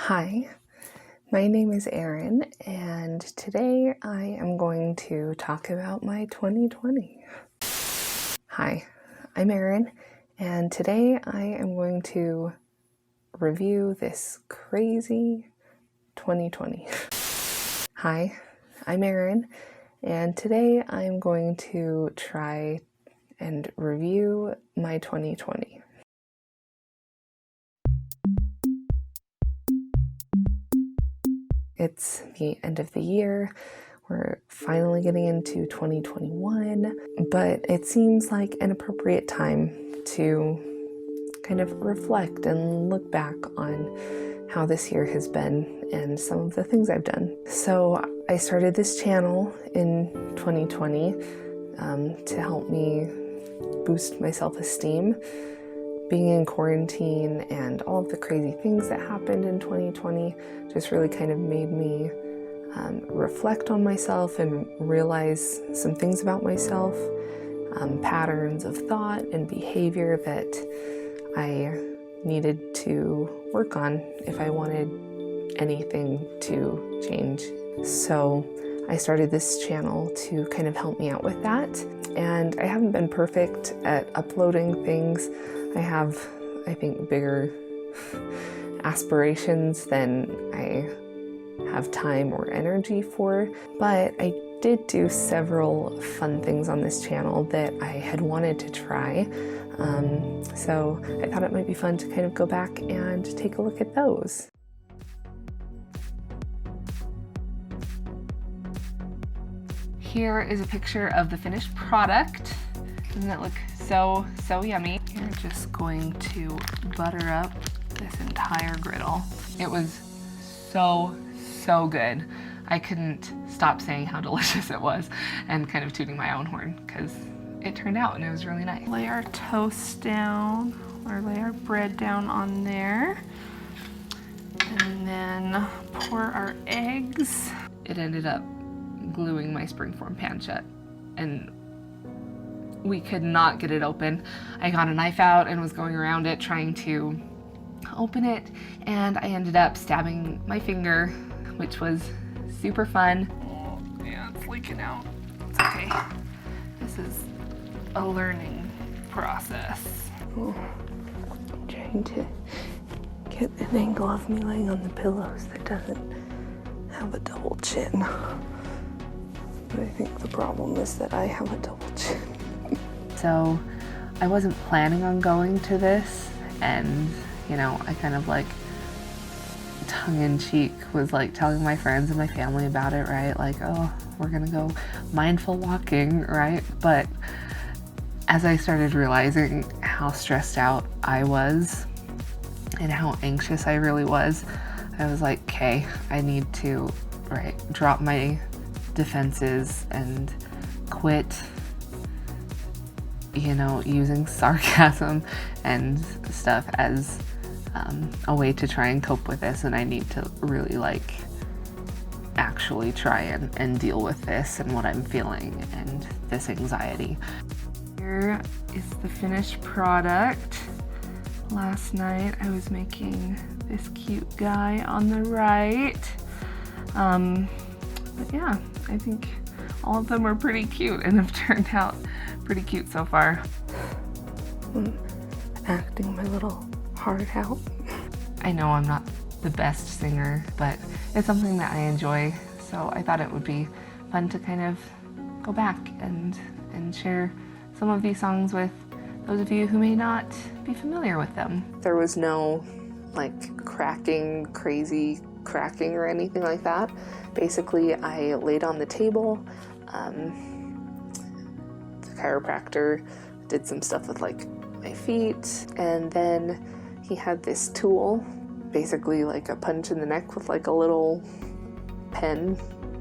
Hi, my name is Erin, and today I am going to talk about my 2020. Hi, I'm Erin, and today I am going to review this crazy 2020. Hi, I'm Erin, and today I'm going to try and review my 2020. It's the end of the year. We're finally getting into 2021, but it seems like an appropriate time to kind of reflect and look back on how this year has been and some of the things I've done. So I started this channel in 2020 to help me boost my self-esteem. Being in quarantine and all of the crazy things that happened in 2020 just really kind of made me reflect on myself and realize some things about myself, patterns of thought and behavior that I needed to work on if I wanted anything to change. So I started this channel to kind of help me out with that. And I haven't been perfect at uploading things. I have, I think, bigger aspirations than I have time or energy for, but I did do several fun things on this channel that I had wanted to try. So I thought it might be fun to kind of go back and take a look at those. Here is a picture of the finished product. Doesn't it look so yummy? You're just going to butter up this entire griddle. It was so good. I couldn't stop saying how delicious it was and kind of tooting my own horn because it turned out and it was really nice. Lay our toast down or lay our bread down on there and then pour our eggs. It ended up gluing my springform pan shut and we could not get it open. I got a knife out and was going around it trying to open it, and I ended up stabbing my finger, which was super fun. Oh yeah, it's leaking out. It's okay. This is a learning process. Oh, I'm trying to get an angle of me laying on the pillows that doesn't have a double chin. But I think the problem is that I have a double chin. So I wasn't planning on going to this, and you know, I kind of like tongue-in-cheek was like telling my friends and my family about it, right? Like, oh, we're gonna go mindful walking, right? But as I started realizing how stressed out I was and how anxious I really was, I was like, okay, I need to, drop my defenses and quit, you know, using sarcasm and stuff as a way to try and cope with this, and I need to really like actually try and deal with this and what I'm feeling and this anxiety. Here is the finished product. Last night I was making this cute guy on the right. But yeah, I think all of them are pretty cute and have turned out pretty cute so far. I'm acting my little heart out. I know I'm not the best singer, but it's something that I enjoy, so I thought it would be fun to kind of go back and share some of these songs with those of you who may not be familiar with them. There was no like crazy cracking or anything like that. Basically, I laid on the table. The chiropractor did some stuff with like my feet, and then he had this tool, basically like a punch in the neck with like a little pen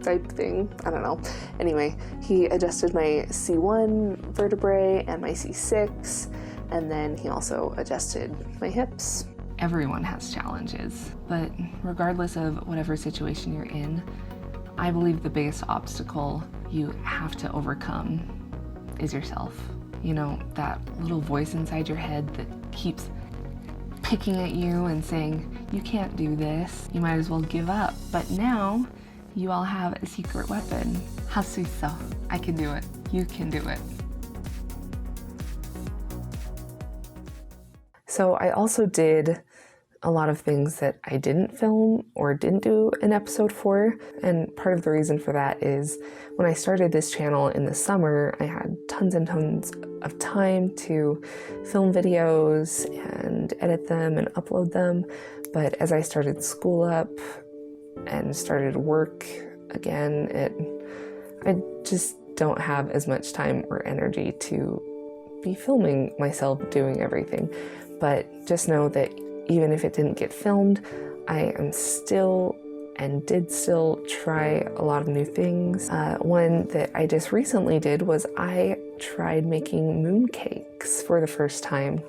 type thing. I don't know. Anyway, he adjusted my C1 vertebrae and my C6, and then he also adjusted my hips. Everyone has challenges, but regardless of whatever situation you're in, I believe the biggest obstacle you have to overcome is yourself. You know, that little voice inside your head that keeps picking at you and saying, you can't do this, you might as well give up. But now you all have a secret weapon. Hasuiso, I can do it. You can do it. So I also did a lot of things that I didn't film or didn't do an episode for, and part of the reason for that is when I started this channel in the summer, I had tons and tons of time to film videos and edit them and upload them, but as I started school up and started work again, I just don't have as much time or energy to be filming myself doing everything. But just know that even if it didn't get filmed, I am still and did still try a lot of new things. One that I just recently did was I tried making mooncakes for the first time.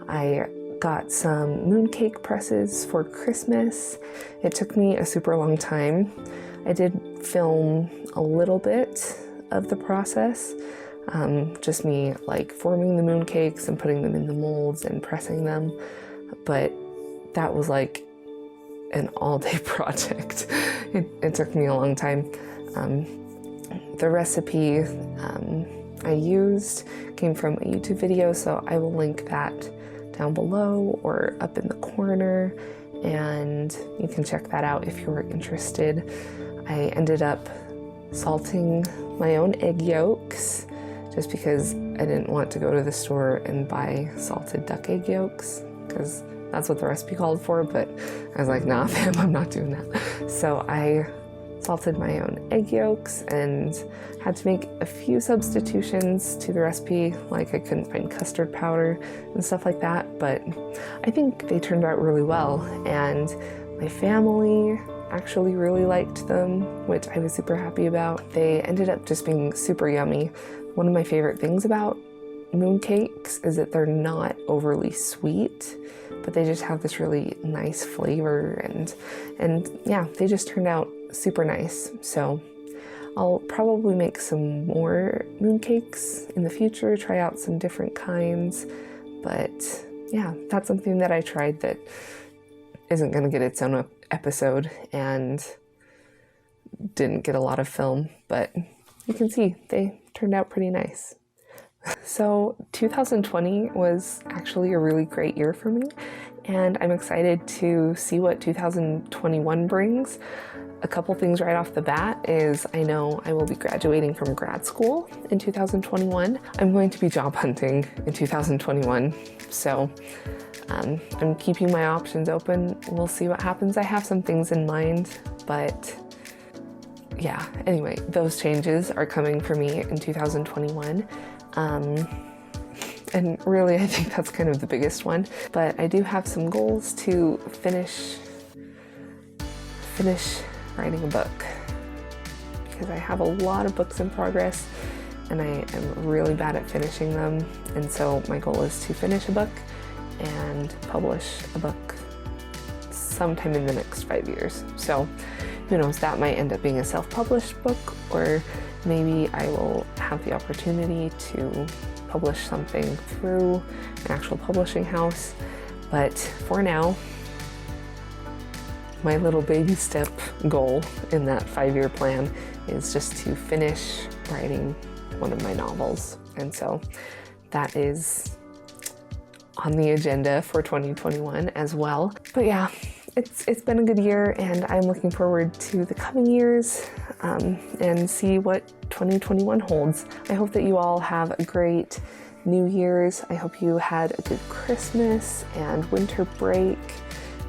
I got some mooncake presses for Christmas. It took me a super long time. I did film a little bit of the process, just me like forming the mooncakes and putting them in the molds and pressing them. But that was like an all-day project. It took me a long time. The recipe I used came from a YouTube video, so I will link that down below or up in the corner, and you can check that out if you're interested. I ended up salting my own egg yolks just because I didn't want to go to the store and buy salted duck egg yolks, because that's what the recipe called for, but I was like, nah fam, I'm not doing that. So I salted my own egg yolks and had to make a few substitutions to the recipe, like I couldn't find custard powder and stuff like that, but I think they turned out really well, and my family actually really liked them, which I was super happy about. They ended up just being super yummy. One of my favorite things about mooncakes is that they're not overly sweet, but they just have this really nice flavor, and yeah, they just turned out super nice. So I'll probably make some more mooncakes in the future, try out some different kinds, but yeah, that's something that I tried that isn't going to get its own episode and didn't get a lot of film, but you can see they turned out pretty nice. So 2020 was actually a really great year for me, and I'm excited to see what 2021 brings. A couple things right off the bat is I know I will be graduating from grad school in 2021. I'm going to be job hunting in 2021, so I'm keeping my options open. We'll see what happens. I have some things in mind, but yeah, anyway, those changes are coming for me in 2021. And really, I think that's kind of the biggest one. But I do have some goals to finish writing a book, because I have a lot of books in progress and I am really bad at finishing them. And so my goal is to finish a book and publish a book sometime in the next 5 years. So who knows, that might end up being a self-published book, or maybe I will have the opportunity to publish something through an actual publishing house. But for now, my little baby step goal in that 5-year plan is just to finish writing one of my novels. And so that is on the agenda for 2021 as well. But yeah, it's been a good year, and I'm looking forward to the coming years and see what 2021 holds. I hope that you all have a great New Year's. I hope you had a good Christmas and winter break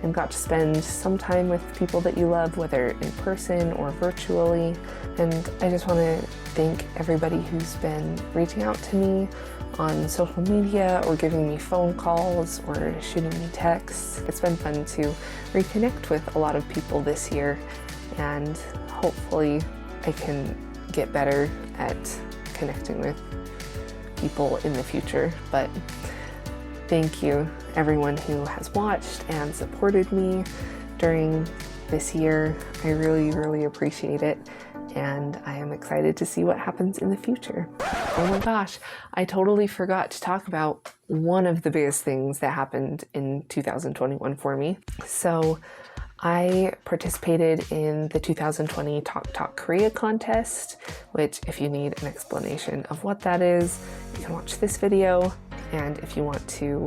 and got to spend some time with people that you love, whether in person or virtually. And I just want to thank everybody who's been reaching out to me on social media or giving me phone calls or shooting me texts. It's been fun to reconnect with a lot of people this year, and hopefully I can get better at connecting with people in the future. But thank you everyone who has watched and supported me during this year. I really, really appreciate it, and I am excited to see what happens in the future. Oh my gosh, I totally forgot to talk about one of the biggest things that happened in 2021 for me. So I participated in the 2020 Talk Korea contest, which if you need an explanation of what that is, you can watch this video. And if you want to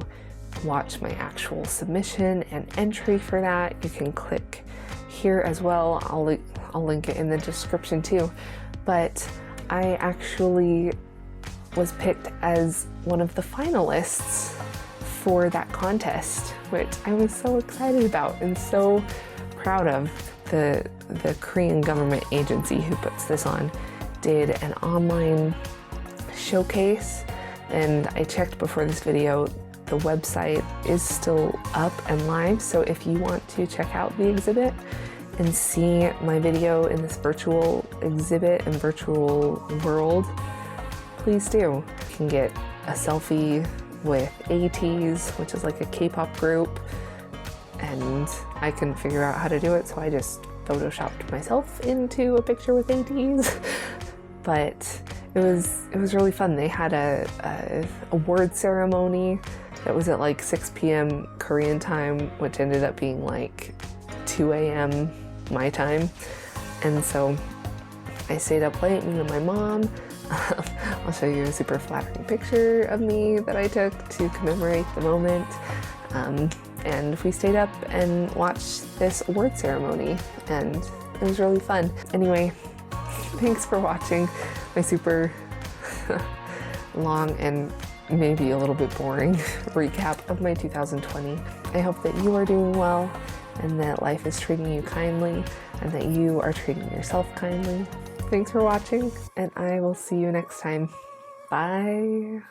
watch my actual submission and entry for that, you can click here as well. I'll link it in the description too. But I actually was picked as one of the finalists for that contest, which I was so excited about and so proud of. The Korean government agency who puts this on did an online showcase, and I checked before this video, the website is still up and live, so if you want to check out the exhibit and see my video in this virtual exhibit and virtual world, please do. You can get a selfie with ETEs, which is like a K-pop group, and I couldn't figure out how to do it, so I just photoshopped myself into a picture with ETEs. But it was really fun. They had a award ceremony that was at like 6 p.m. Korean time, which ended up being like 2 a.m. my time, and so I stayed up late, me and my mom. I'll show you a super flattering picture of me that I took to commemorate the moment. And we stayed up and watched this award ceremony, and it was really fun. Anyway, thanks for watching my super long and maybe a little bit boring recap of my 2020. I hope that you are doing well and that life is treating you kindly and that you are treating yourself kindly. Thanks for watching, and I will see you next time. Bye.